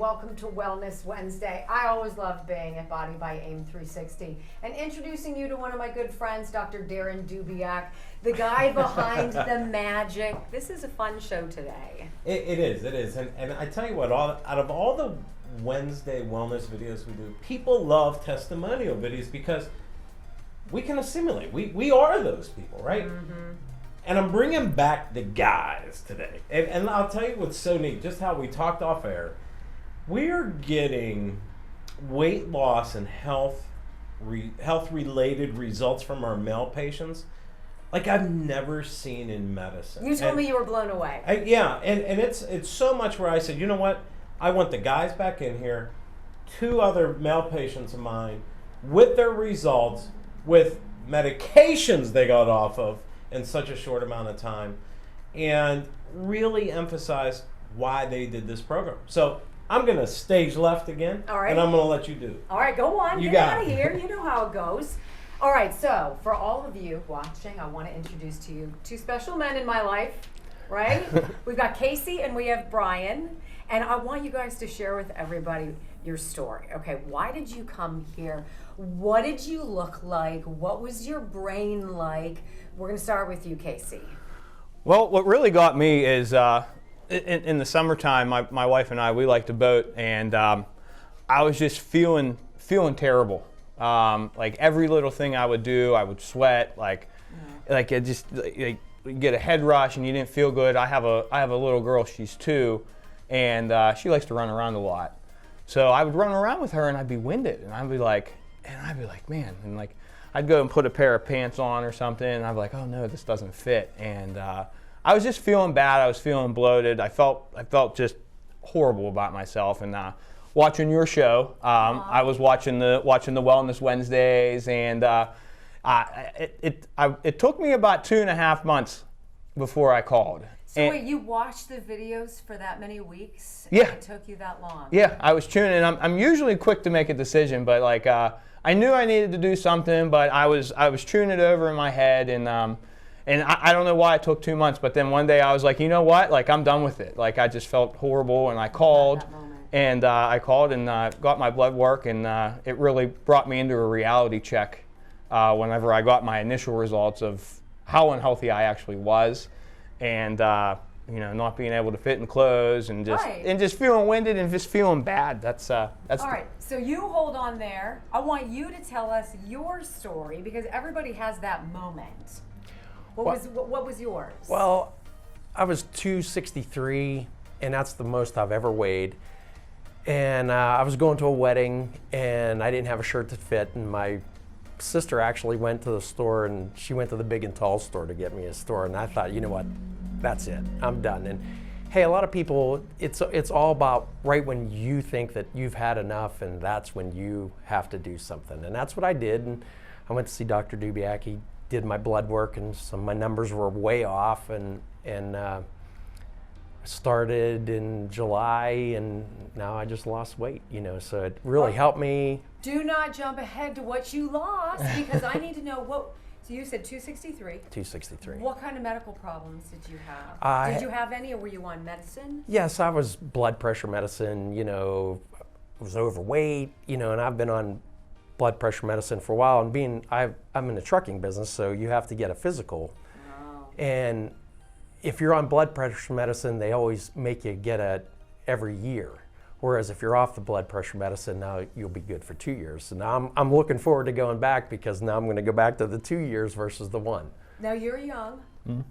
welcome to Wellness Wednesday. I always love being at Body by AIM 360 and introducing you to one of my good friends, Dr. Darren Dubiak, the guy behind the magic. This is a fun show today. It is. And I tell you what, out of all the Wednesday wellness videos we do, people love testimonial videos because we can assimilate. We are those people, right? Mm-hmm. And I'm bringing back the guys today. And I'll tell you what's so neat, just how we talked off air. We're getting weight loss and health-related results from our male patients like I've never seen in medicine. You told me you were blown away. And it's so much where I said, you know what? I want the guys back in here, 2 other male patients of mine, with their results, with medications they got off of, in such a short amount of time, and really emphasize why they did this program. So I'm going to stage left again, all right, and I'm going to let you do. All right, go on. You Get got out of here. You know how it goes. All right, so for all of you watching, I want to introduce to you 2 special men in my life, right? We've got Casey and we have Brian, and I want you guys to share with everybody your story. Okay, why did you come here? What did you look like? What was your brain like? We're going to start with you, Casey. Well, what really got me is in the summertime, my wife and I, we like to boat, and I was just feeling terrible. Like every little thing I would do, I would sweat. Like it just you get a head rush, and you didn't feel good. I have a little girl, she's 2, and she likes to run around a lot. So I would run around with her, and I'd be winded, and I'd be like, man, and like. I'd go and put a pair of pants on or something, and I'd be like, oh no, this doesn't fit. And I was just feeling bad. I was feeling bloated. I felt just horrible about myself. And watching your show, I was watching the Wellness Wednesdays, and it took me about 2.5 months before I called. So wait, you watched the videos for that many weeks? Yeah. It took you that long? Yeah, I was tuning in. I'm usually quick to make a decision, but like I knew I needed to do something, but I was tuning it over in my head, and I don't know why it took 2 months, but then one day I was like, you know what? Like I'm done with it. Like I just felt horrible, and I called, and got my blood work, and it really brought me into a reality check whenever I got my initial results of how unhealthy I actually was, and not being able to fit in clothes, and just feeling winded and just feeling bad. That's all right. So you hold on there. I want you to tell us your story because everybody has that moment. What was yours? Well, I was 263, and that's the most I've ever weighed. And I was going to a wedding, and I didn't have a shirt that fit, and my sister actually went to the store, and she went to the Big and Tall store to get me a store, and I thought, you know what, that's it, I'm done. And hey, a lot of people, it's all about right when you think that you've had enough, and that's when you have to do something. And that's what I did, and I went to see Dr. Dubiak. He did my blood work, and some of my numbers were way off, and started in July, and now I just lost weight, so it really helped me. Do not jump ahead to what you lost because I need to know what. So you said 263. 263. What kind of medical problems did you have? Did you have any, or were you on medicine? Yes, I was blood pressure medicine, I was overweight, and I've been on blood pressure medicine for a while, and I'm in the trucking business, so you have to get a physical. Oh. And if you're on blood pressure medicine, they always make you get it every year. Whereas if you're off the blood pressure medicine, now you'll be good for 2 years. So now I'm looking forward to going back because now I'm going to go back to the 2 years versus the 1. Now you're young. Mm-hmm.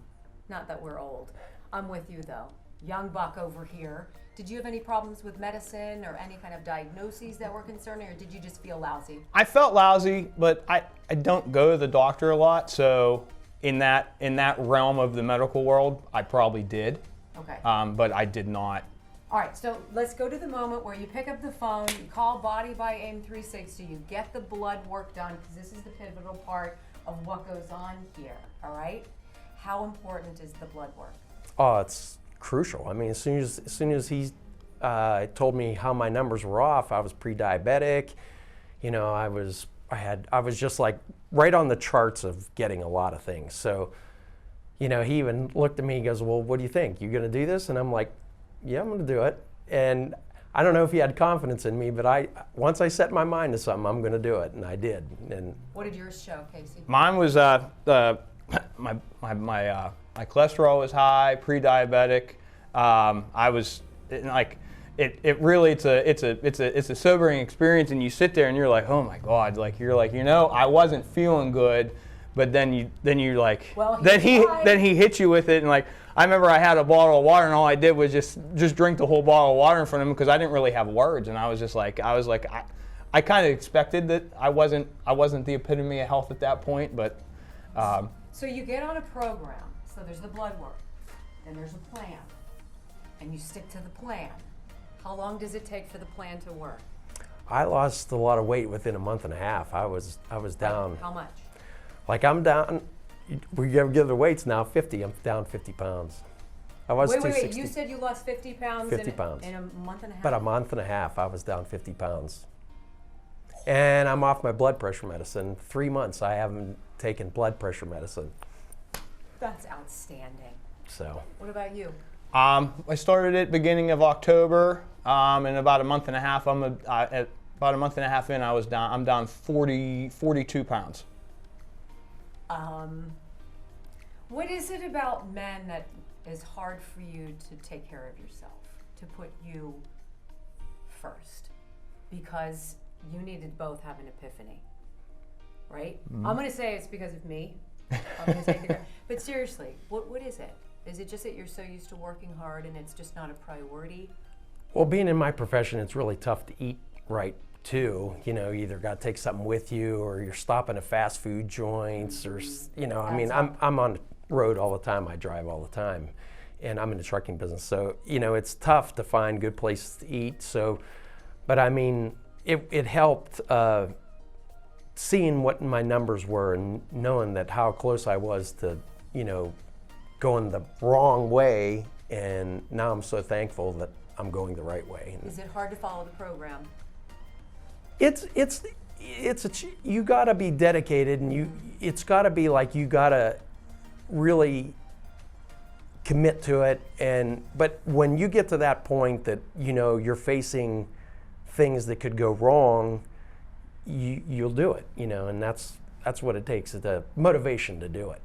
Not that we're old. I'm with you though. Young buck over here. Did you have any problems with medicine or any kind of diagnoses that were concerning, or did you just feel lousy? I felt lousy, but I don't go to the doctor a lot, so in that realm of the medical world, I probably did. Okay. But I did not. All right, so let's go to the moment where you pick up the phone, you call Body by AIM 360, you get the blood work done, because this is the pivotal part of what goes on here, all right? How important is the blood work? Oh, it's crucial. I mean, as soon as he told me how my numbers were off, I was pre-diabetic. I was just like right on the charts of getting a lot of things. So, he even looked at me, he goes, well, what do you think? You gonna do this? And I'm like, yeah, I'm gonna do it. And I don't know if he had confidence in me, but once I set my mind to something, I'm going to do it, and I did. And What did yours show, Casey? Mine was my cholesterol was high, pre-diabetic. I was like, it really it's a sobering experience, and you sit there and you're like, oh my God, like you're like, I wasn't feeling good, but then you like, Well, then he he hit you with it, and like I remember I had a bottle of water, and all I did was just drink the whole bottle of water in front of him because I didn't really have words, and I was like I kind of expected that I wasn't the epitome of health at that point, but. So you get on a program. So there's the blood work, then there's a plan, and you stick to the plan. How long does it take for the plan to work? I lost a lot of weight within a month and a half. I was down. How much? Like I'm down. We ever give the weights now? 50. I'm down 50 pounds. I was Wait. 260. You said you lost 50 pounds 50 pounds. in a month and a half? About a month and a half, I was down 50 pounds. And I'm off my blood pressure medicine. 3 months I haven't taken blood pressure medicine. That's outstanding. So What about you? I started it beginning of October, and about a month and a half. About a month and a half in, I'm down 42 pounds. What is it about men that is hard for you to take care of yourself, to put you first? Because you need to both have an epiphany, right? I'm going to say it's because of me. I'm going to take the but seriously, what is it? Is it just that you're so used to working hard and it's just not a priority? Well, being in my profession, it's really tough to eat right too. You either got to take something with you, or you're stopping at fast food joints, or I mean, I'm on the road all the time. I drive all the time, and I'm in the trucking business, so it's tough to find good places to eat. So, but I mean, it helped seeing what my numbers were and knowing that how close I was to going the wrong way, and now I'm so thankful that I'm going the right way. Is it hard to follow the program? You got to be dedicated, and it's got to be like you got to really commit to it. But when you get to that point that you're facing things that could go wrong, you'll do it. And that's what it takes, is the motivation to do it.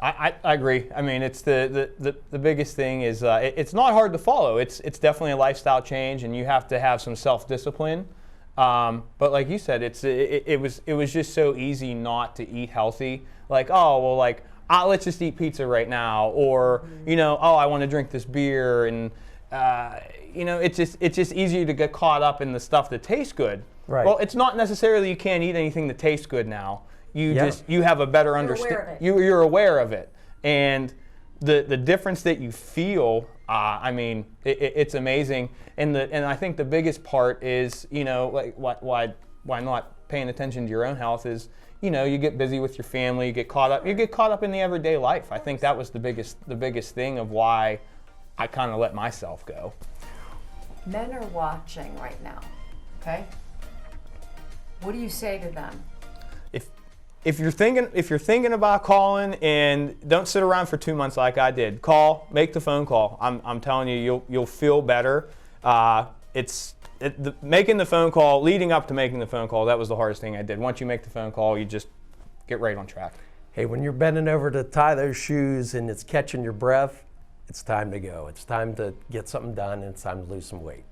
I agree. I mean, it's the biggest thing is it's not hard to follow. It's definitely a lifestyle change, and you have to have some self-discipline. But like you said, it was just so easy not to eat healthy. Like, oh well, like let's just eat pizza right now, or oh, I want to drink this beer, and it's just easier to get caught up in the stuff that tastes good. Right. Well, it's not necessarily you can't eat anything that tastes good now. You have a better understanding. You're aware of it, and the difference that you feel. I mean, it's amazing, and I think the biggest part is like why not paying attention to your own health is you get busy with your family, you get caught up in the everyday life. I think that was the biggest thing of why I kind of let myself go. Men are watching right now, okay? What do you say to them? If you're thinking about calling, and don't sit around for 2 months like I did, make the phone call. I'm telling you, you'll feel better. Making the phone call, leading up to making the phone call, that was the hardest thing I did. Once you make the phone call, you just get right on track. Hey, when you're bending over to tie those shoes and it's catching your breath, it's time to go. It's time to get something done, and it's time to lose some weight.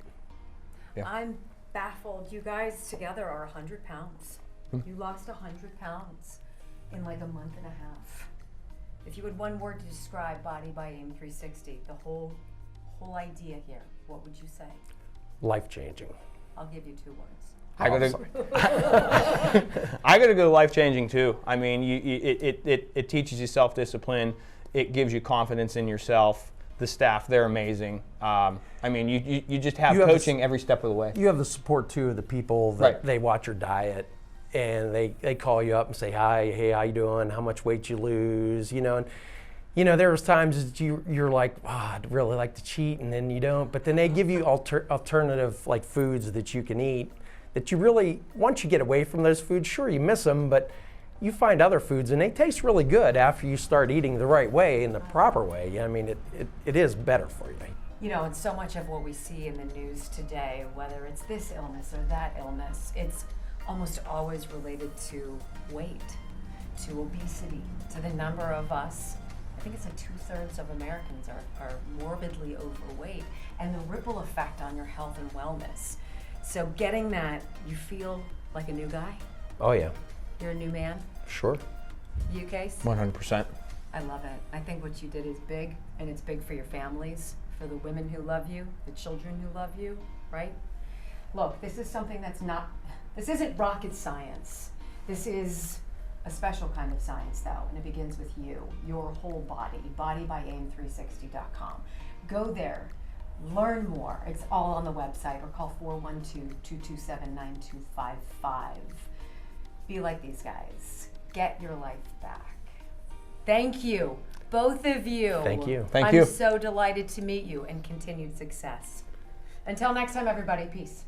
Yeah. I'm baffled. You guys together are 100 pounds. You lost 100 pounds in like a month and a half. If you had one word to describe Body by AIM 360, the whole idea here, what would you say? Life-changing. I'll give you 2 words. I gotta go life-changing too. I mean, it teaches you self-discipline. It gives you confidence in yourself. The staff, they're amazing. I mean, you just have coaching every step of the way. You have the support too of the people that they watch your diet, and they call you up and say, hi, hey, how you doing? How much weight you lose? And there was times that you're like, I'd really like to cheat, and then you don't. But then they give you alternative like foods that you can eat that you really, once you get away from those foods, sure, you miss them, but you find other foods, and they taste really good after you start eating the right way and the proper way. I mean, it is better for you. You know, and so much of what we see in the news today, whether it's this illness or that illness, it's almost always related to weight, to obesity, to the number of us. I think it's 2/3 of Americans are morbidly overweight, and the ripple effect on your health and wellness. So getting that, you feel like a new guy? Oh yeah, You're a new man? sure. You, Case? 100%. I love it. I think what you did is big, and it's big for your families, for the women who love you, the children who love you, right? Look, this is something this isn't rocket science. This is a special kind of science, though, and it begins with you, your whole body, bodybyAIM360.com. Go there, learn more. It's all on the website, or call 412-227-9255. Be like these guys. Get your life back. Thank you, both of you. Thank you. Thank you. I'm so delighted to meet you, and continued success. Until next time, everybody, peace.